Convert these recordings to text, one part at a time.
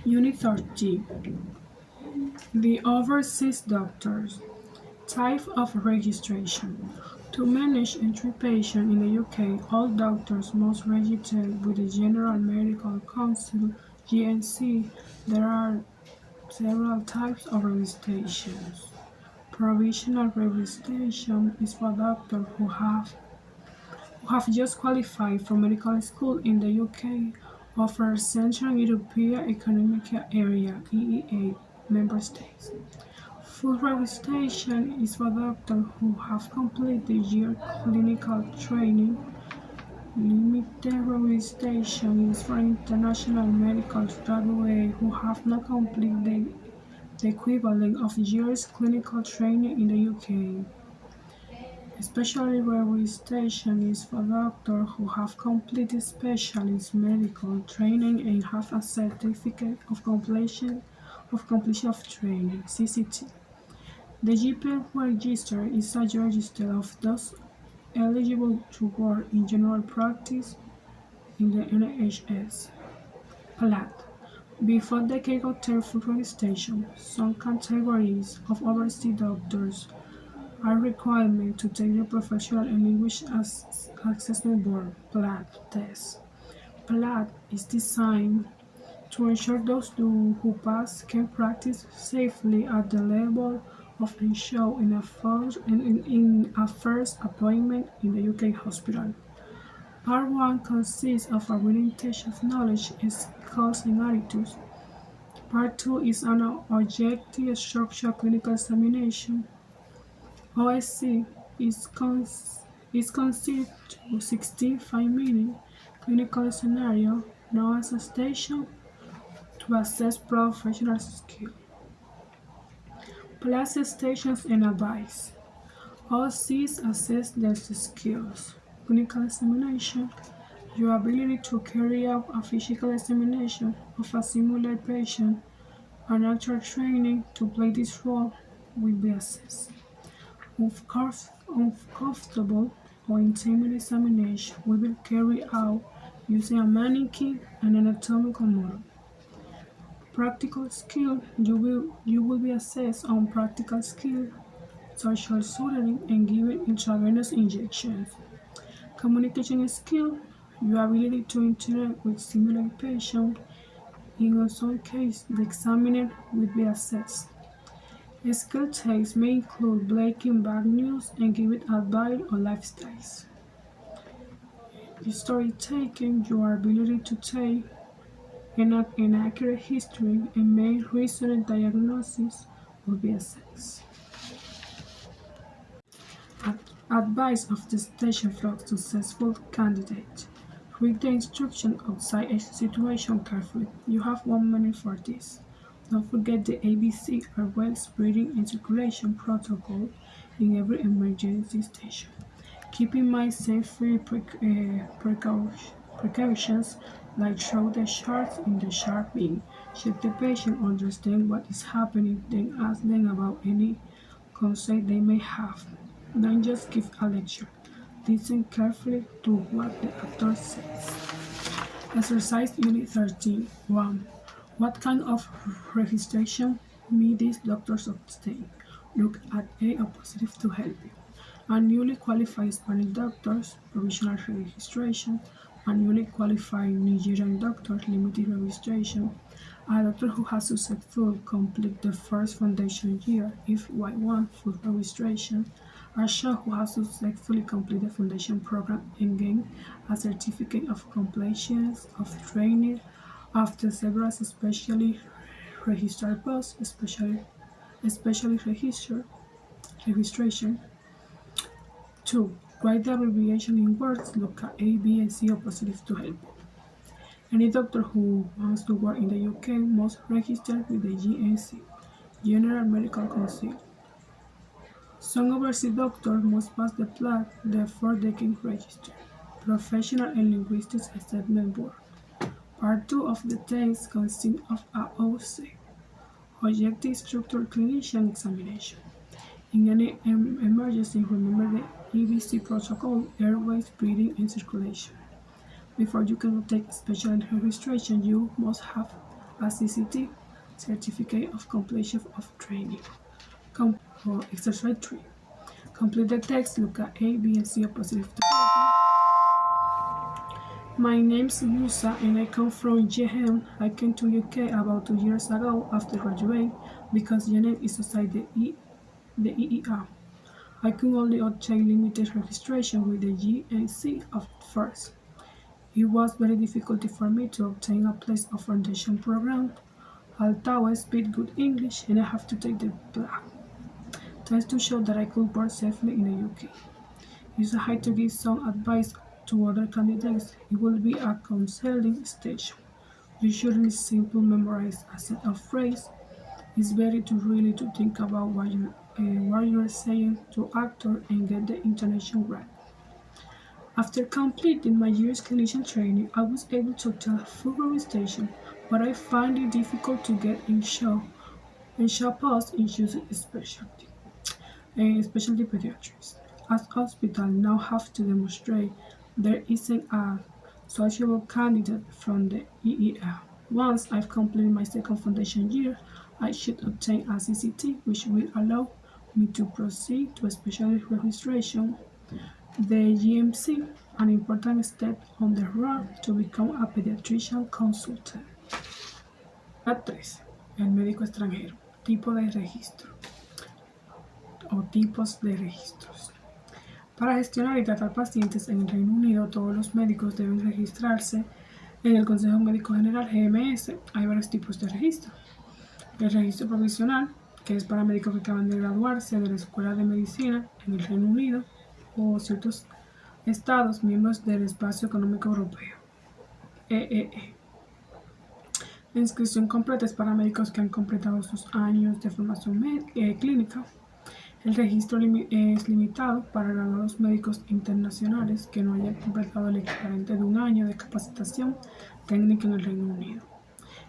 Unit 13. The overseas doctors. Type of registration. To manage and treat patients in the UK, all doctors must register with the General Medical Council (GMC). There are several types of registrations. Provisional registration is for doctors who have just qualified for medical school in the UK or for Central European Economic Area (EEA) member states. Full registration is for doctors who have completed the year clinical training. Limited registration is for international medical graduates who have not completed the equivalent of years clinical training in the UK. Specialty registration is for doctors who have completed specialist medical training and have a certificate of completion of training (CCT). The GP register is a register of those eligible to work in general practice in the NHS. PLAT. Before the can obtain full registration, some categories of overseas doctors are required to take the Professional Language Assessment Board (PLAT) test. PLAT is designed to ensure those who pass can practice safely at the level of ensure in a first appointment in the UK hospital. Part 1 consists of a reading test of knowledge, skills and attitudes. Part 2 is an objective structured clinical examination. OSC consists of 16 5-minute clinical scenario known as a station to assess professional skill. Plus stations and advice. All Cs assess their skills. Clinical examination. Your ability to carry out a physical examination of a simulated patient and actual training to play this role will be assessed. Uncomfortable or intimate examination will be carried out using a mannequin and an anatomical model. Practical skill, you will be assessed on practical skill, such as soldering and giving intravenous injections. Communication skill, your ability to interact with simulated patients. In some cases, the examiner will be assessed. Skill tests may include breaking bad news and giving advice on lifestyles. History taking, your ability to take an accurate history and make reasoned diagnosis will be assessed. Advice of the station for successful candidate. Read the instruction outside each situation carefully. You have 1 minute for this. Don't forget the ABC airways, breathing and circulation protocol in every emergency station. Keep in mind safety precautions like throw the sharks in the shark bin. Check the patient, understand what is happening, then ask them about any concern they may have. Don't just give a lecture. Listen carefully to what the actor says. Exercise Unit 13. 1. What kind of registration may these doctors obtain? Look at A opposite to help you. A newly qualified Spanish doctors, provisional registration. A newly qualified Nigerian doctor, limited registration. A doctor who has successfully completed the first foundation year, if Y1, full registration. A child who has successfully completed the foundation program and gained a certificate of completion of training after several specially registered posts, especially registration. 2. Write the abbreviation in words. Look at A, B, and C opposite to help. Any doctor who wants to work in the UK must register with the GMC, General Medical Council. Some overseas doctors must pass the PLAT before they can register. Professional and Linguistics Assessment Board. Part 2 of the test consists of a OC, Objective Structured Clinician Examination. In any emergency, remember the EBC protocol, airways, breathing, and circulation. Before you can take special registration, you must have a CCT, Certificate of Completion of Training, or exercise 3. Complete the text, look at A, B, and C opposite of the paper. My name's Musa and I come from Yemen. I came to UK about 2 years ago after graduating because Yemen is outside the EEA. I could only obtain limited registration with the GNC at first. It was very difficult for me to obtain a place of foundation program. Although I speak good English and I have to take the PLAB test to show that I could work safely in the UK. If I had to give some advice to other candidates, it will be a counseling station. You shouldn't simply memorize a set of phrases. It's better to really to think about what you're saying to actor and get the intonation right. After completing my year's clinician training, I was able to obtain a full registration, but I find it difficult to get in show posts in choosing specialty, especially pediatrics. As hospitals now have to demonstrate there isn't a suitable candidate from the EEA. Once I've completed my second foundation year, I should obtain a CCT, which will allow me to proceed to a specialty registration. The GMC, an important step on the road to become a pediatrician consultant. Part 3. El médico extranjero. Tipo de registro o tipos de registros. Para gestionar y tratar pacientes en el Reino Unido, todos los médicos deben registrarse en el Consejo Médico General GMS. Hay varios tipos de registro. El registro provisional, que es para médicos que acaban de graduarse de la Escuela de Medicina en el Reino Unido o ciertos estados miembros del Espacio Económico Europeo, EEE. La inscripción completa es para médicos que han completado sus años de formación clínica. El registro es limitado para graduados médicos internacionales que no hayan completado el equivalente de un año de capacitación técnica en el Reino Unido.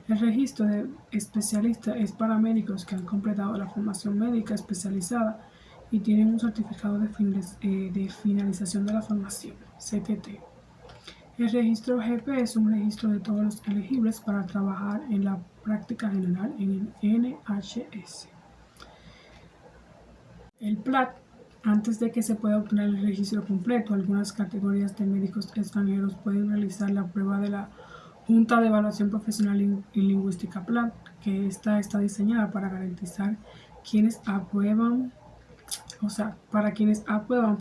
El registro de especialista es para médicos que han completado la formación médica especializada y tienen un certificado de finalización de la formación, CTT. El registro GP es un registro de todos los elegibles para trabajar en la práctica general en el NHS. El PLAB, antes de que se pueda obtener el registro completo, algunas categorías de médicos extranjeros pueden realizar la prueba de la Junta de Evaluación Profesional y Lingüística PLAB, que está diseñada para garantizar quienes aprueban, para quienes aprueban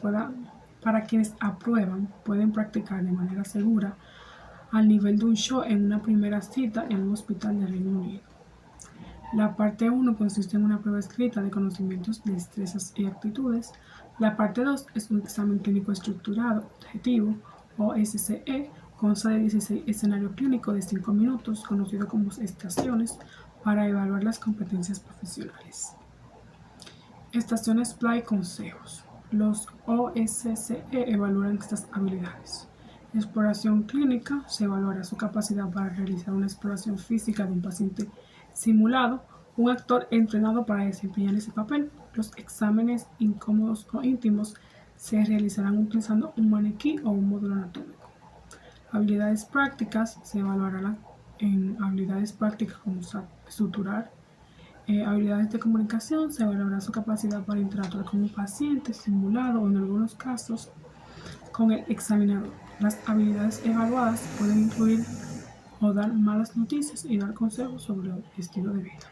pueden practicar de manera segura al nivel de un show en una primera cita en un hospital del Reino Unido. La parte 1 consiste en una prueba escrita de conocimientos, destrezas y actitudes. La parte 2 es un examen clínico estructurado, objetivo, o SCE, consta de 16 escenarios clínicos de 5 minutos, conocido como estaciones, para evaluar las competencias profesionales. Estaciones PLAB y consejos. Los OSCE evalúan estas habilidades. Exploración clínica, se evaluará su capacidad para realizar una exploración física de un paciente simulado, un actor entrenado para desempeñar ese papel. Los exámenes incómodos o íntimos se realizarán utilizando un maniquí o un módulo anatómico. Habilidades prácticas, se evaluarán en habilidades prácticas como suturar. Habilidades de comunicación, se evaluará su capacidad para interactuar con un paciente simulado o en algunos casos con el examinador. Las habilidades evaluadas pueden incluir o dar malas noticias y dar consejos sobre el estilo de vida.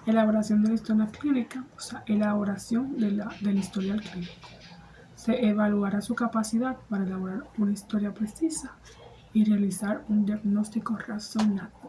Elaboración de la historia clínica, elaboración del historial clínico. Se evaluará su capacidad para elaborar una historia precisa y realizar un diagnóstico razonable.